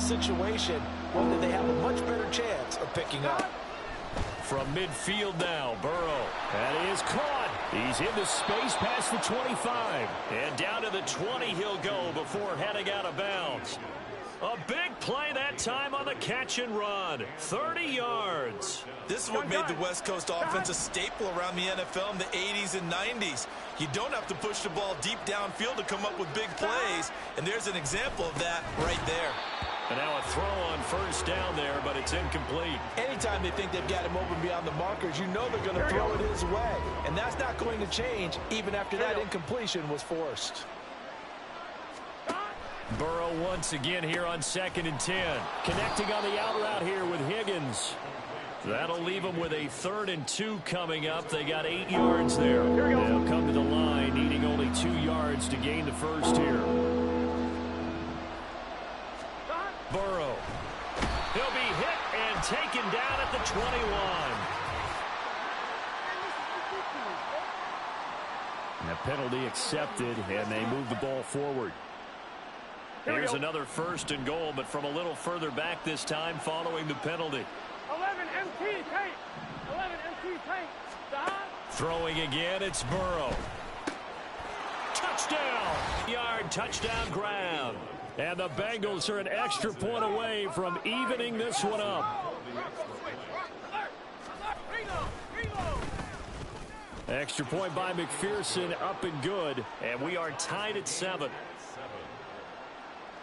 situation, one that they have a much better chance of picking up. From midfield now, Burrow. That is caught. He's into space past the 25. And down to the 20 he'll go before heading out of bounds. A big play that time on the catch and run. 30 yards. This is what made the West Coast offense a staple around the NFL in the 80s and 90s. You don't have to push the ball deep downfield to come up with big plays. And there's an example of that right there. And now a throw on first down there, but it's incomplete. Anytime they think they've got him open beyond the markers, you know they're going to throw it his way. And that's not going to change even after that incompletion was forced. Burrow once again here on 2nd and 10. Connecting on the out route here with Higgins. That'll leave them with a 3rd and 2 coming up. They got 8 yards there. They'll come to the line needing only 2 yards to gain the first here. Burrow. He'll be hit and taken down at the 21. And a penalty accepted, and they move the ball forward. Here's another 1st and goal, but from a little further back this time following the penalty. 11 MT tank. 11 MT tank. Throwing again, it's Burrow. Touchdown! Yard touchdown grab. And the Bengals are an extra point away from evening this one up. Extra point by McPherson, up and good. And we are tied at 7.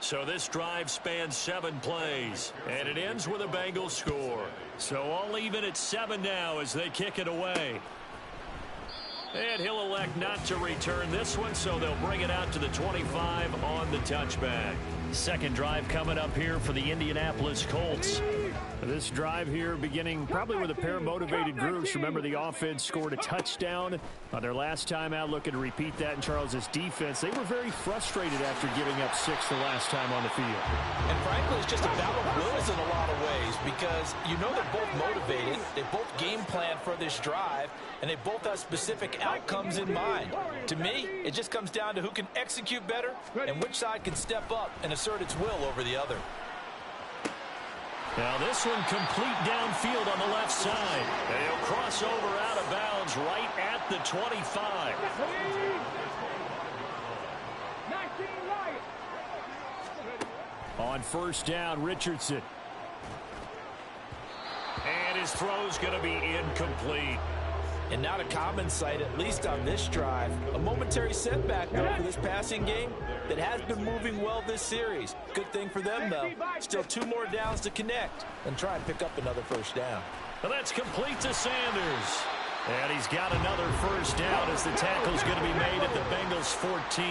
So this drive spans 7 plays, and it ends with a Bengals score. So all even at 7 now as they kick it away. And he'll elect not to return this one, so they'll bring it out to the 25 on the touchback. Second drive coming up here for the Indianapolis Colts. This drive here beginning probably with a pair of motivated groups. Remember, the offense scored a touchdown on their last time out. Looking to repeat that in Charles's defense. They were very frustrated after giving up 6 the last time on the field. And frankly, it's just a battle of wills in a lot of ways because you know they're both motivated. They both game plan for this drive, and they both have specific outcomes in mind. To me, it just comes down to who can execute better and which side can step up and assert its will over the other. Now this one complete downfield on the left side. They'll cross over out of bounds right at the 25. On first down, Richardson. And his throw's going to be incomplete. And not a common sight, at least on this drive. A momentary setback, though, for this passing game that has been moving well this series. Good thing for them, though. Still 2 more downs to connect and try and pick up another first down. Well, that's complete to Sanders. And he's got another first down as the tackle's going to be made at the Bengals 14.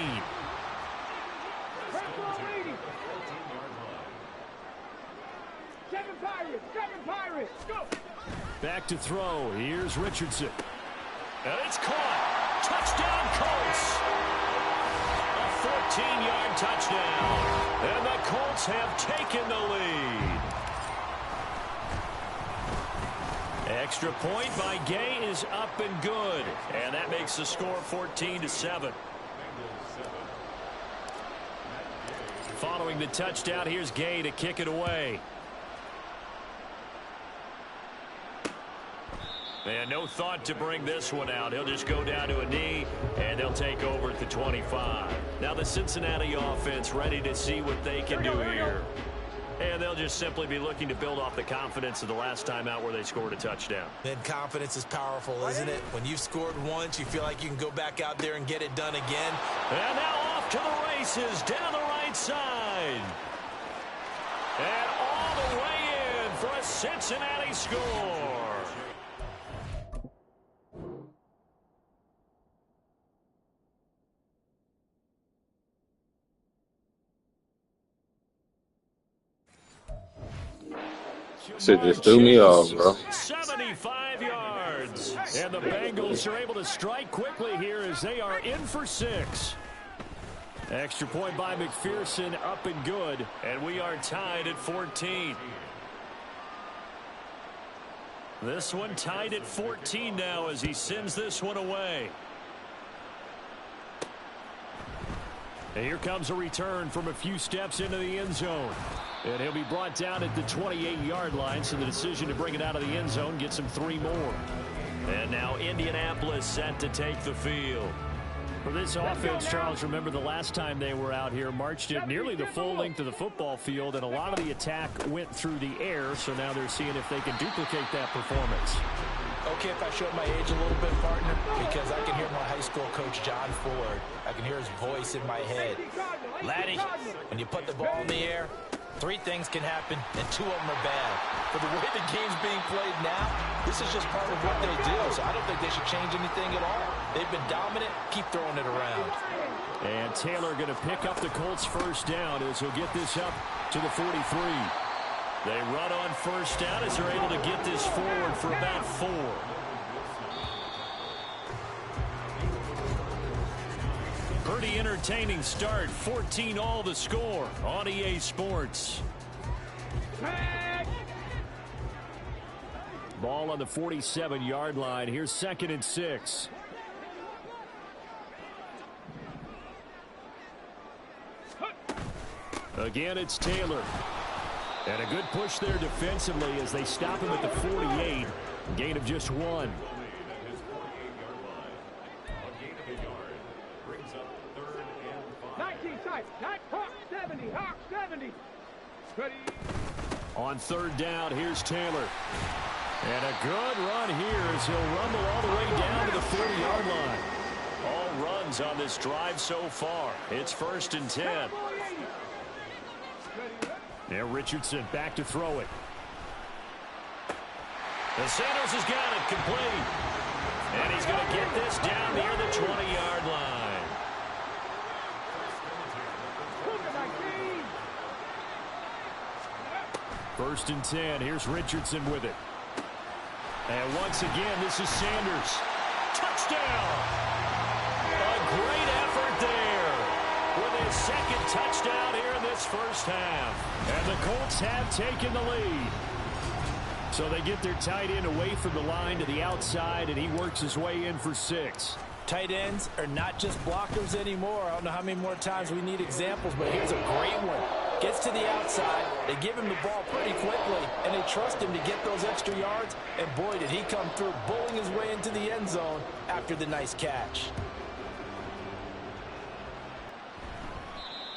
Seven Pirates, go! Back to throw. Here's Richardson. And it's caught. Touchdown, Colts. A 14-yard touchdown. And the Colts have taken the lead. Extra point by Gay is up and good. And that makes the score 14-7. Following the touchdown, here's Gay to kick it away. And no thought to bring this one out. He'll just go down to a knee, and they'll take over at the 25. Now the Cincinnati offense ready to see what they can do here. And they'll just simply be looking to build off the confidence of the last time out where they scored a touchdown. Then confidence is powerful, isn't it? When you've scored once, you feel like you can go back out there and get it done again. And now off to the races down the right side. And all the way in for a Cincinnati score. Shit just threw me off, bro. 75 yards. And the Bengals are able to strike quickly here as they are in for 6. Extra point by McPherson, up and good. And we are tied at 14. This one tied at 14 now as he sends this one away. And here comes a return from a few steps into the end zone. And he'll be brought down at the 28-yard line, so the decision to bring it out of the end zone gets him 3 more. And now Indianapolis set to take the field. For this offense, Charles, remember the last time they were out here, marched it nearly the full length of the football field, and a lot of the attack went through the air, so now they're seeing if they can duplicate that performance. Okay, if I showed my age a little bit, partner, because I can hear my high school coach, John Ford. I can hear his voice in my head. Laddie, when you put the ball in the air, 3 things can happen, and 2 of them are bad. For the way the game's being played now, this is just part of what they do, so I don't think they should change anything at all. They've been dominant. Keep throwing it around. And Taylor going to pick up the Colts first down as he'll get this up to the 43. They run on first down as they're able to get this forward for about 4. Pretty entertaining start. 14 all the score on EA Sports. Ball on the 47-yard line. Here's 2nd and 6. Again, it's Taylor. And a good push there defensively as they stop him at the 48. Gain of just 1. Hawk 70. On 3rd down, here's Taylor. And a good run here as he'll rumble all the way down to the 40-yard line. All runs on this drive so far. It's 1st and 10. Now Richardson back to throw it. The Santos has got it complete. And he's going to get this down near the 20-yard line. 1st and 10. Here's Richardson with it. And once again, this is Sanders. Touchdown! A great effort there with his 2nd touchdown here in this first half. And the Colts have taken the lead. So they get their tight end away from the line to the outside, and he works his way in for 6. Tight ends are not just blockers anymore. I don't know how many more times we need examples, but here's a great one. Gets to the outside, they give him the ball pretty quickly, and they trust him to get those extra yards, and boy, did he come through, bowling his way into the end zone after the nice catch.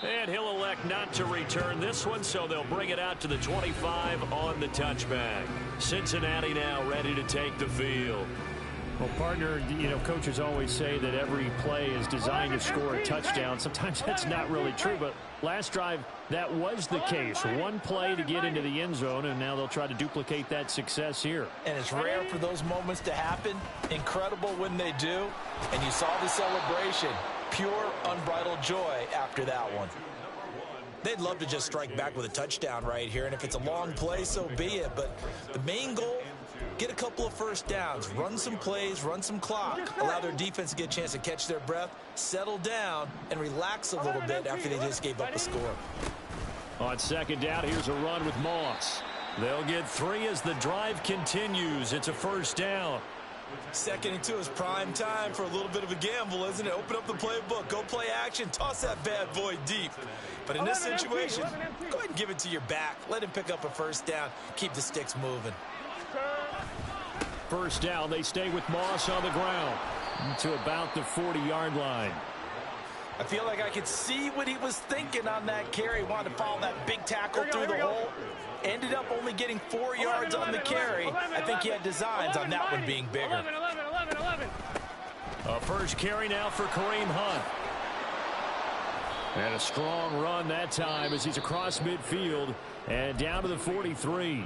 And he'll elect not to return this one, so they'll bring it out to the 25 on the touchback. Cincinnati now ready to take the field. Well, partner, you know, coaches always say that every play is designed to score a touchdown. Sometimes that's not really true, but last drive, that was the case. One play to get into the end zone, and now they'll try to duplicate that success here. And it's rare for those moments to happen. Incredible when they do. And you saw the celebration. Pure, unbridled joy after that one. They'd love to just strike back with a touchdown right here, and if it's a long play, so be it. But the main goal, get a couple of first downs, run some plays, run some clock, allow their defense to get a chance to catch their breath, settle down, and relax a little bit after they just gave up a score. On 2nd down, here's a run with Moss. They'll get 3 as the drive continues. It's a first down. 2nd and 2 is prime time for a little bit of a gamble, isn't it? Open up the playbook, go play action, toss that bad boy deep. But in this situation, go ahead and give it to your back. Let him pick up a first down. Keep the sticks moving. First down, they stay with Moss on the ground to about the 40-yard line. I feel like I could see what he was thinking on that carry. Wanted to follow that big tackle through the hole. Ended up only getting 4 yards on the carry. I think he had designs on that one being bigger. 11. A first carry now for Kareem Hunt. And a strong run that time as he's across midfield and down to the 43.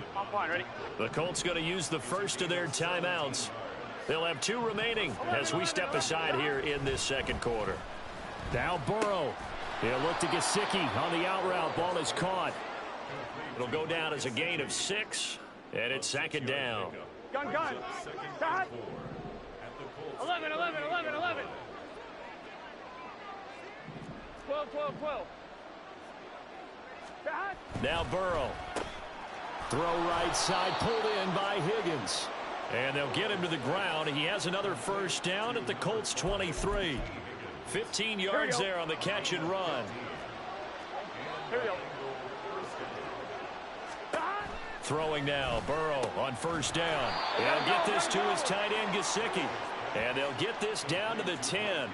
The Colts going to use the first of their timeouts. They'll have 2 remaining as we step aside here in this second quarter. Now Burrow. He'll look to Gesicki on the out route. Ball is caught. It'll go down as a gain of 6, and it's 2nd down. Gun. 11. 12. Now Burrow. Throw right side, pulled in by Higgins. And they'll get him to the ground. He has another first down at the Colts 23. 15 yards there on the catch and run. Here we go. Throwing now, Burrow on first down. They'll get this to his tight end, Gesicki. And they'll get this down to the 10.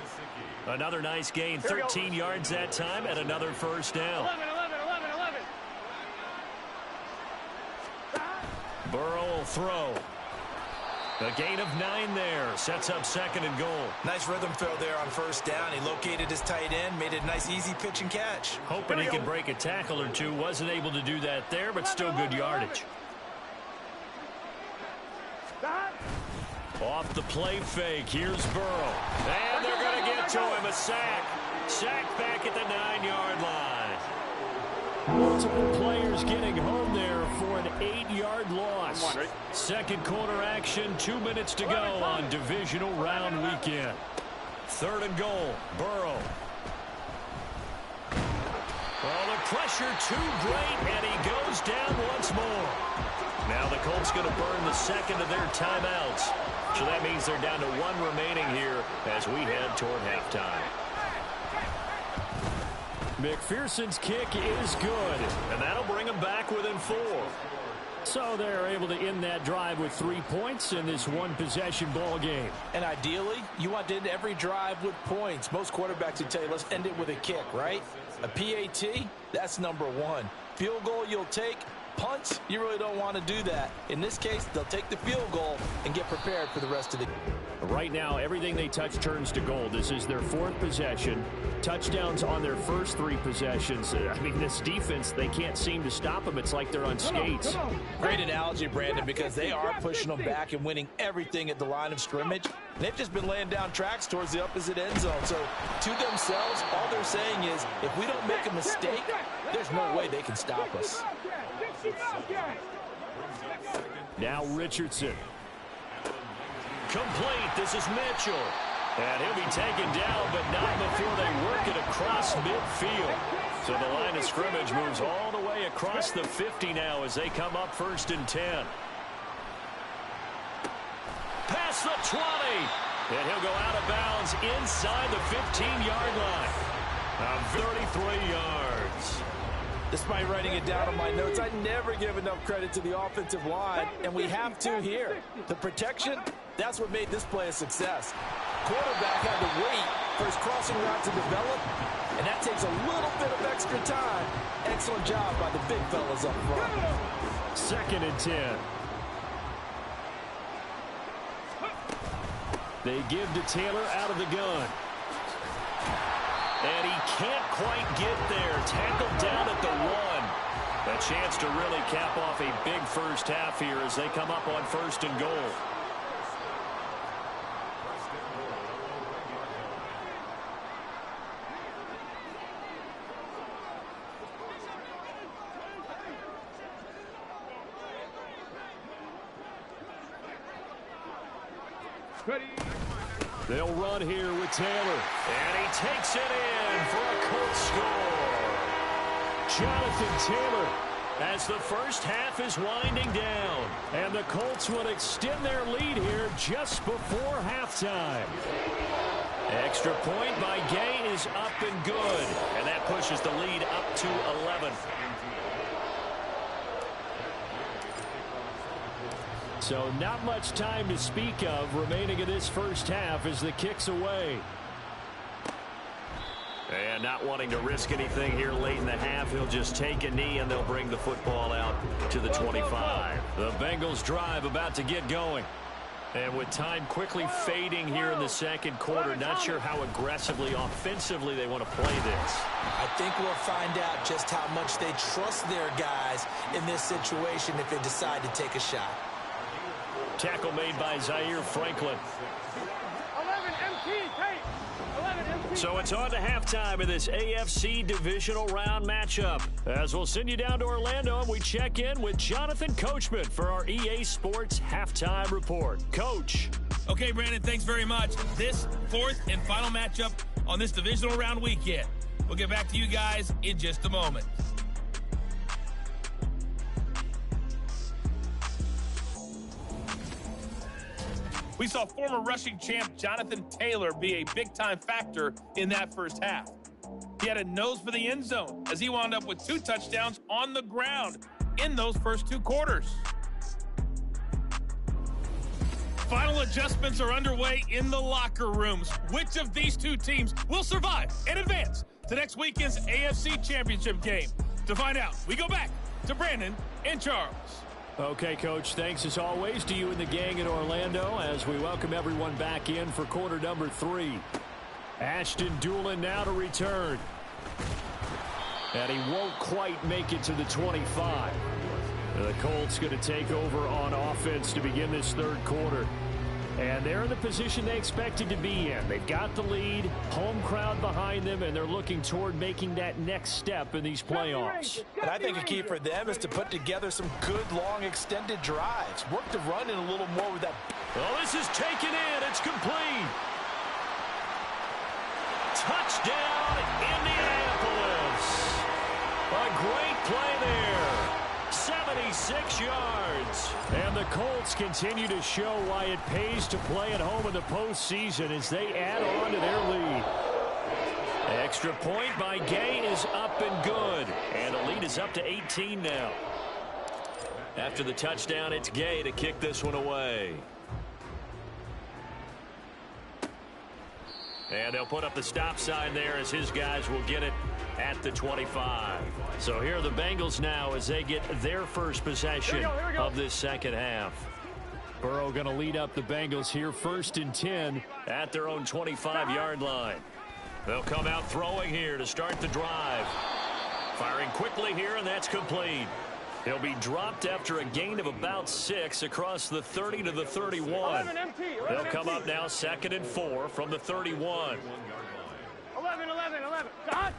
Another nice gain, 13 yards that time, and another first down. 11. Burrow will throw. A gain of 9 there. Sets up second and goal. Nice rhythm throw there on first down. He located his tight end, made it a nice easy pitch and catch. Hoping he could break a tackle or two. Wasn't able to do that there, but still good yardage. Off the play fake. Here's Burrow. And they're going to get to him. A sack. Sack back at the 9-yard line. Multiple players getting home there for an 8-yard loss. Second quarter action, 2 minutes to go on divisional round weekend. Third and goal, Burrow. Well, the pressure too great, and he goes down once more. Now the Colts going to burn the second of their timeouts. So that means they're down to 1 remaining here as we head toward halftime. McPherson's kick is good, and that'll bring them back within 4. So they're able to end that drive with 3 points in this one-possession ball game. And ideally, you want to end every drive with points. Most quarterbacks would tell you, let's end it with a kick, right? A PAT, that's number 1. Field goal you'll take. Punts, you really don't want to do that. In this case, they'll take the field goal and get prepared for the rest of the game. Right now, everything they touch turns to gold. This is their 4th possession. Touchdowns on their first 3 possessions. I mean, this defense, they can't seem to stop them. It's like they're on skates. Great analogy, Brandon, because they are pushing them back and winning everything at the line of scrimmage. They've just been laying down tracks towards the opposite end zone. So to themselves, all they're saying is, if we don't make a mistake, there's no way they can stop us. Now Richardson. Complete. This is Mitchell. And he'll be taken down, but not before they work it across midfield. So the line of scrimmage moves all the way across the 50 now as they come up 1st and 10. Past the 20. And he'll go out of bounds inside the 15-yard line. 33 yards. Despite writing it down on my notes, I never give enough credit to the offensive line, and we have to here. The protection, that's what made this play a success. Quarterback had to wait for his crossing route to develop, and that takes a little bit of extra time. Excellent job by the big fellas up front. 2nd and 10. They give to Taylor out of the gun. And he can't quite get there. Tackled down at the 1. A chance to really cap off a big first half here as they come up on 1st and goal. Ready. They'll run here with Taylor. And he takes it in for a Colts score. Jonathan Taylor, as the first half is winding down. And the Colts will extend their lead here just before halftime. Extra point by Gay is up and good. And that pushes the lead up to 11. So not much time to speak of remaining in this first half as the kick's away. And not wanting to risk anything here late in the half, he'll just take a knee and they'll bring the football out to the 25. The Bengals drive about to get going. And with time quickly fading here in the second quarter, not sure how aggressively, offensively they want to play this. I think we'll find out just how much they trust their guys in this situation if they decide to take a shot. Tackle made by Zaire Franklin. 11 MT, tape. 11 MT. So it's on to halftime of this AFC divisional round matchup. As we'll send you down to Orlando and we check in with Jonathan Coachman for our EA Sports halftime report. Coach. Okay, Brandon, thanks very much. This 4th and final matchup on this divisional round weekend. We'll get back to you guys in just a moment. We saw former rushing champ Jonathan Taylor be a big-time factor in that first half. He had a nose for the end zone as he wound up with 2 touchdowns on the ground in those first 2 quarters. Final adjustments are underway in the locker rooms. Which of these 2 teams will survive and advance to next weekend's AFC Championship game? To find out, we go back to Brandon and Charles. Okay, Coach, thanks as always to you and the gang in Orlando as we welcome everyone back in for quarter number 3. Ashton Doolin now to return. And he won't quite make it to the 25. The Colts going to take over on offense to begin this third quarter. And they're in the position they expected to be in. They've got the lead, home crowd behind them, and they're looking toward making that next step in these playoffs. And I think a key for them is to put together some good, long, extended drives. Work the run in a little more with that. Well, this is taken in. It's complete. Touchdown, Indianapolis. A great play there. 76 yards. And the Colts continue to show why it pays to play at home in the postseason as they add on to their lead. Extra point by Gay is up and good. And the lead is up to 18 now. After the touchdown, it's Gay to kick this one away. And they'll put up the stop sign there as his guys will get it at the 25. So here are the Bengals now as they get their first possession of this second half. Burrow going to lead up the Bengals here, 1st and 10 at their own 25-yard line. They'll come out throwing here to start the drive. Firing quickly here, and that's complete. He'll be dropped after a gain of about 6 across the 30 to the 31. They'll come up now 2nd and 4 from the 31. 11. Dot.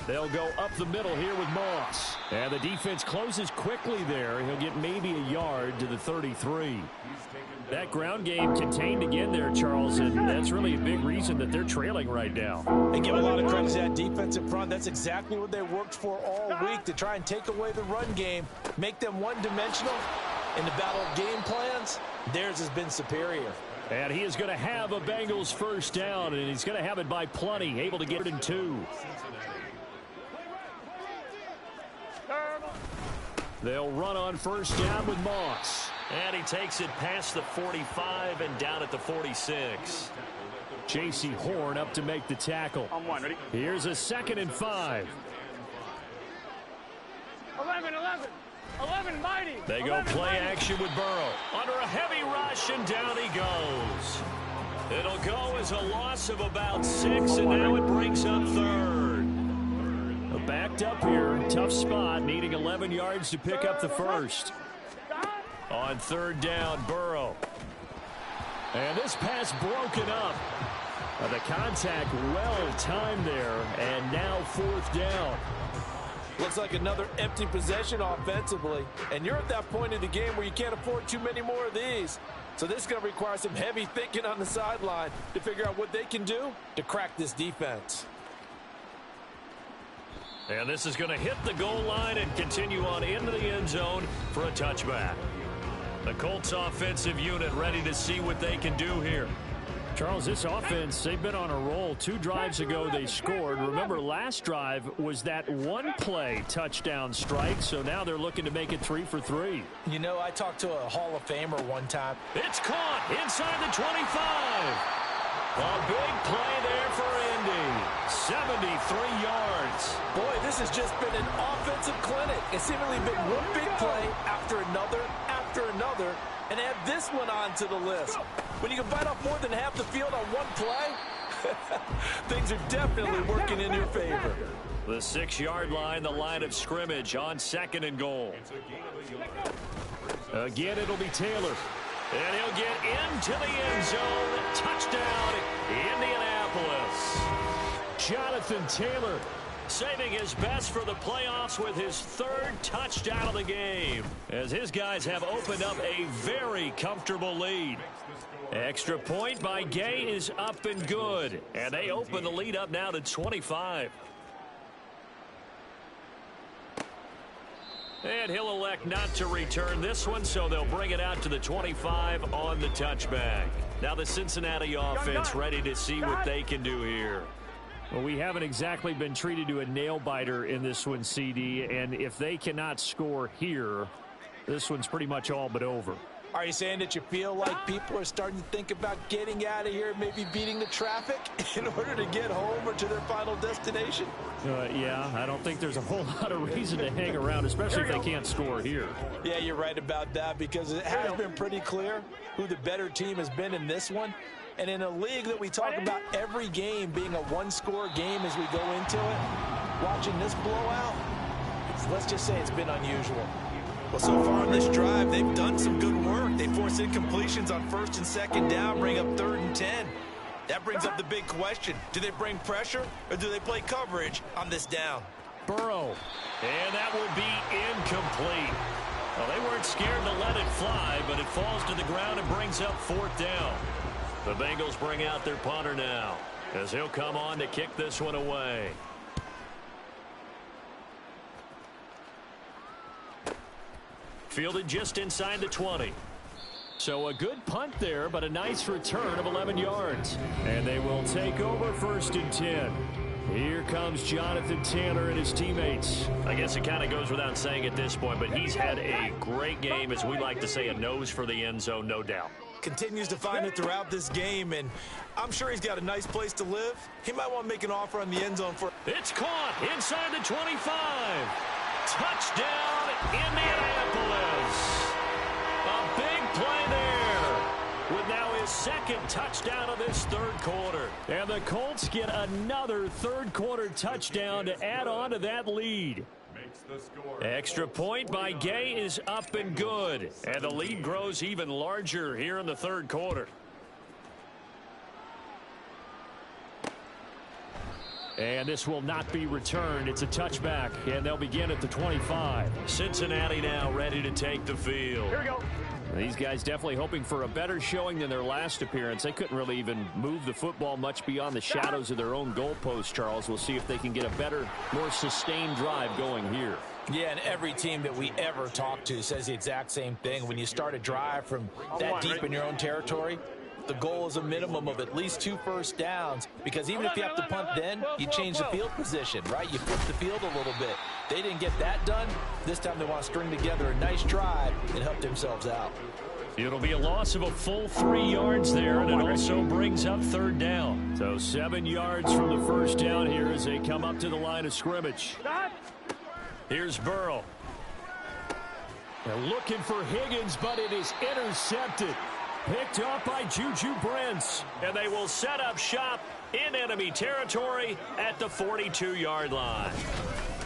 They'll go up the middle here with Moss. And the defense closes quickly there. He'll get maybe a yard to the 33. That ground game contained again there, Charles, and that's really a big reason that they're trailing right now. They give a lot of credit to that defensive front. That's exactly what they worked for all week, to try and take away the run game, make them one-dimensional. In the battle of game plans, theirs has been superior. And he is going to have a Bengals first down, and he's going to have it by plenty, able to get it in 2. They'll run on first down with Moss. And he takes it past the 45 and down at the 46. J.C. Horn up to make the tackle. On 1, ready? Here's a 2nd and 5. 11, mighty. They go play action with Burrow. Under a heavy rush, and down he goes. It'll go as a loss of about 6, and now it brings up 3rd. Backed up here, tough spot, needing 11 yards to pick up the first. On 3rd down, Burrow. And this pass broken up. The contact well timed there, and now 4th down. Looks like another empty possession offensively. And you're at that point in the game where you can't afford too many more of these. So this is going to require some heavy thinking on the sideline to figure out what they can do to crack this defense. And this is going to hit the goal line and continue on into the end zone for a touchback. The Colts offensive unit ready to see what they can do here. Charles, this offense, they've been on a roll. 2 drives ago they scored. Remember, last drive was that one-play touchdown strike, so now they're looking to make it 3 for 3. You know, I talked to a Hall of Famer one time. It's caught inside the 25. A big play there for Indy. 73 yards. Boy, this has just been an offensive clinic. It's seemingly been one big play after another, and add this one on to the list. When you can bite off more than half the field on one play, things are definitely working in your favor. The 6-yard line, the line of scrimmage on 2nd and goal. Again, it'll be Taylor. And he'll get into the end zone. Touchdown, Indianapolis. Jonathan Taylor saving his best for the playoffs with his 3rd touchdown of the game, as his guys have opened up a very comfortable lead. Extra point by Gay is up and good, and they open the lead up now to 25. And he'll elect not to return this one, so they'll bring it out to the 25 on the touchback. Now the Cincinnati offense ready to see what they can do here. Well, we haven't exactly been treated to a nail-biter in this one, CD, and if they cannot score here, this one's pretty much all but over. Are you saying that you feel like people are starting to think about getting out of here, maybe beating the traffic in order to get home or to their final destination? Yeah, I don't think there's a whole lot of reason to hang around, especially if they can't score here. Yeah, you're right about that, because it has been pretty clear who the better team has been in this one. And in a league that we talk about every game being a one-score game as we go into it, watching this blowout, let's just say it's been unusual. Well, so far on this drive, they've done some good work. They force incompletions on 1st and 2nd down, bring up 3rd and 10. That brings up the big question. Do they bring pressure or do they play coverage on this down? Burrow. And that will be incomplete. Well, they weren't scared to let it fly, but it falls to the ground and brings up 4th down. The Bengals bring out their punter now, as he'll come on to kick this one away. Fielded just inside the 20. So a good punt there, but a nice return of 11 yards. And they will take over 1st and 10. Here comes Jonathan Taylor and his teammates. I guess it kind of goes without saying at this point, but he's had a great game, as we like to say, a nose for the end zone, no doubt. Continues to find it throughout this game, and I'm sure he's got a nice place to live. He might want to make an offer on the end zone for... It's caught inside the 25. Touchdown, Indianapolis. A big play there, with now his 2nd touchdown of this 3rd quarter. And the Colts get another 3rd quarter touchdown to add on to that lead. Extra point by Gay is up and good. And the lead grows even larger here in the 3rd quarter. And this will not be returned. It's a touchback, and they'll begin at the 25. Cincinnati now ready to take the field. Here we go. These guys definitely hoping for a better showing than their last appearance. They couldn't really even move the football much beyond the shadows of their own goalpost, Charles. We'll see if they can get a better, more sustained drive going here. Yeah, and every team that we ever talk to says the exact same thing. When you start a drive from that deep in your own territory, the goal is a minimum of at least 2 first downs, because even if you have to punt then, you change the field position, right? You flip the field a little bit. They didn't get that done. This time they want to string together a nice drive and help themselves out. It'll be a loss of a full 3 yards there, and it also brings up 3rd down. So 7 yards from the 1st down here as they come up to the line of scrimmage. Here's Burrow. They're looking for Higgins, but it is intercepted. Picked up by Juju Brents. And they will set up shop in enemy territory at the 42-yard line.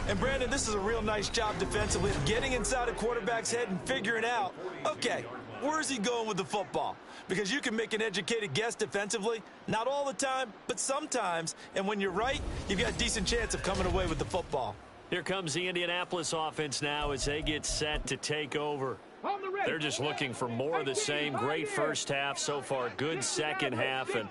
And Brandon, this is a real nice job defensively of getting inside a quarterback's head and figuring out, okay, where's he going with the football? Because you can make an educated guess defensively, not all the time, but sometimes. And when you're right, you've got a decent chance of coming away with the football. Here comes the Indianapolis offense now as they get set to take over. They're just looking for more of the same. Great first half so far, good second half. And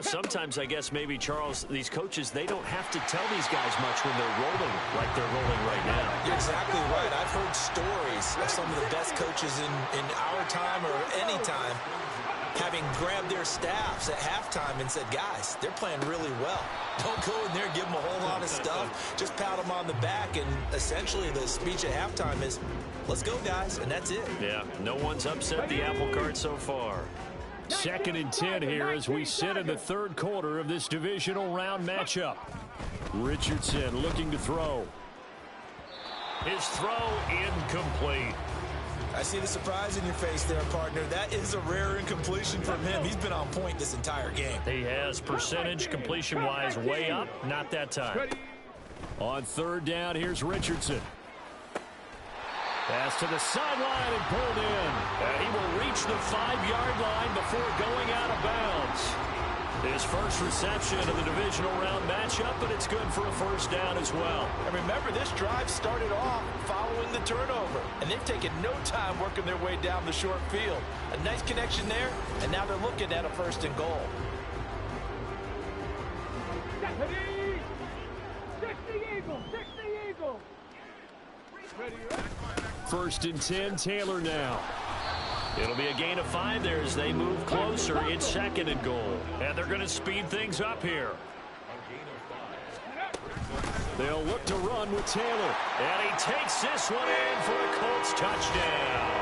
sometimes, I guess, maybe, Charles, these coaches, they don't have to tell these guys much when they're rolling like they're rolling right now. You're exactly right. I've heard stories of some of the best coaches in our time or any time having grabbed their staffs at halftime and said, guys, they're playing really well. Don't go in there and give them a whole lot of stuff. Just pat them on the back, and essentially the speech at halftime is, let's go, guys, and that's it. Yeah, no one's upset the apple cart so far. 2nd and 10 here as we sit in the 3rd quarter of this divisional round matchup. Richardson looking to throw. His throw incomplete. I see the surprise in your face there, partner. That is a rare incompletion from him. He's been on point this entire game. He has percentage completion-wise way up, not that time. On 3rd down, here's Richardson. Pass to the sideline and pulled in. And he will reach the 5-yard line before going out of bounds. His first reception of the divisional round matchup, but it's good for a first down as well. And remember, this drive started off following the turnover, and they've taken no time working their way down the short field. A nice connection there, and now they're looking at a 1st and goal. 60 Eagles, 60 Eagles. Ready, right? 1st and 10, Taylor now. It'll be a gain of 5 there as they move closer. It's 2nd and goal. And they're going to speed things up here. They'll look to run with Taylor. And he takes this one in for a Colts touchdown.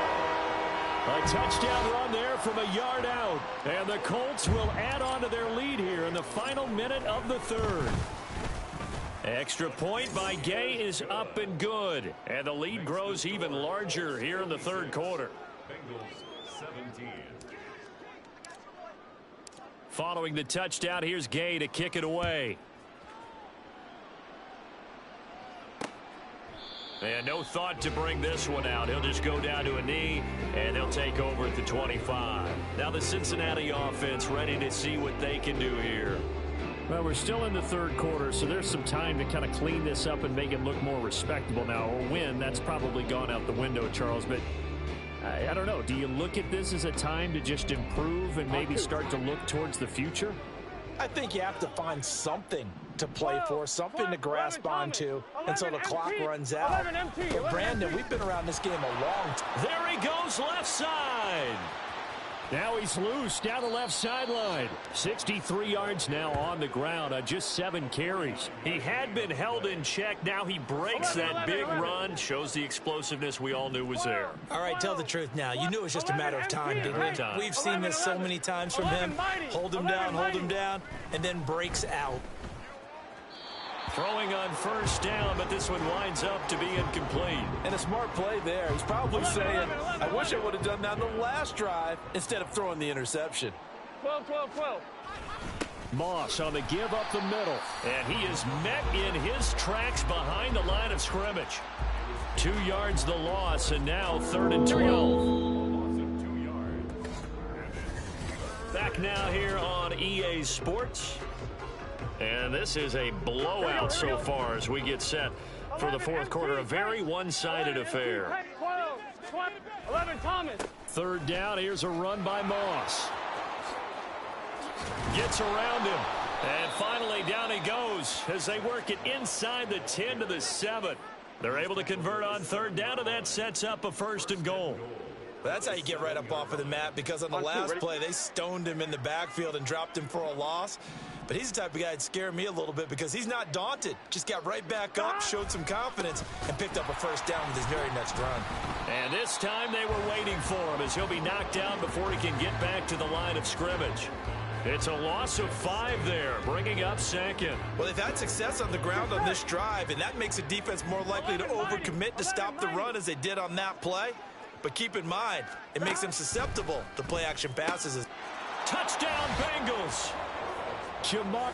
A touchdown run there from a yard out. And the Colts will add on to their lead here in the final minute of the 3rd. Extra point by Gay is up and good. And the lead grows even larger here in the 3rd quarter. Following the touchdown, here's Gay to kick it away. And no thought to bring this one out. He'll just go down to a knee, and they'll take over at the 25. Now the Cincinnati offense ready to see what they can do here. Well, we're still in the 3rd quarter, so there's some time to kind of clean this up and make it look more respectable now. A win, that's probably gone out the window, Charles, but I don't know. Do you look at this as a time to just improve and maybe start to look towards the future? I think you have to find something to play for, something to grasp onto until the clock runs out. But Brandon, we've been around this game a long time. There he goes left side. Now he's loose down the left sideline. 63 yards now on the ground on just 7 carries. He had been held in check. Now he breaks that big run. Shows the explosiveness we all knew was there. All right, tell the truth now. You knew it was just a matter of time, didn't you? We've seen this so many times from him. Hold him down, and then breaks out. Throwing on 1st down, but this one winds up to be incomplete. And a smart play there. He's probably saying, I wish I would have done that on the last drive instead of throwing the interception. 12. Moss on the give up the middle. And he is met in his tracks behind the line of scrimmage. 2 yards the loss, and now 3rd and 12. Back now here on EA Sports. And this is a blowout so far as we get set for the 4th quarter. A very one-sided affair. 11, Thomas. 3rd down. Here's a run by Moss. Gets around him. And finally down he goes as they work it inside the 10 to the 7. They're able to convert on 3rd down, and that sets up a 1st and goal. That's how you get right up off of the mat, because on the last play, they stoned him in the backfield and dropped him for a loss. But he's the type of guy that scared me a little bit because he's not daunted. Just got right back up, showed some confidence, and picked up a 1st down with his very next run. And this time they were waiting for him as he'll be knocked down before he can get back to the line of scrimmage. It's a loss of 5 there, bringing up 2nd. Well, they've had success on the ground on this drive, and that makes a defense more likely to overcommit to stop the run as they did on that play. But keep in mind, it makes them susceptible to play-action passes. Touchdown, Bengals! Jamar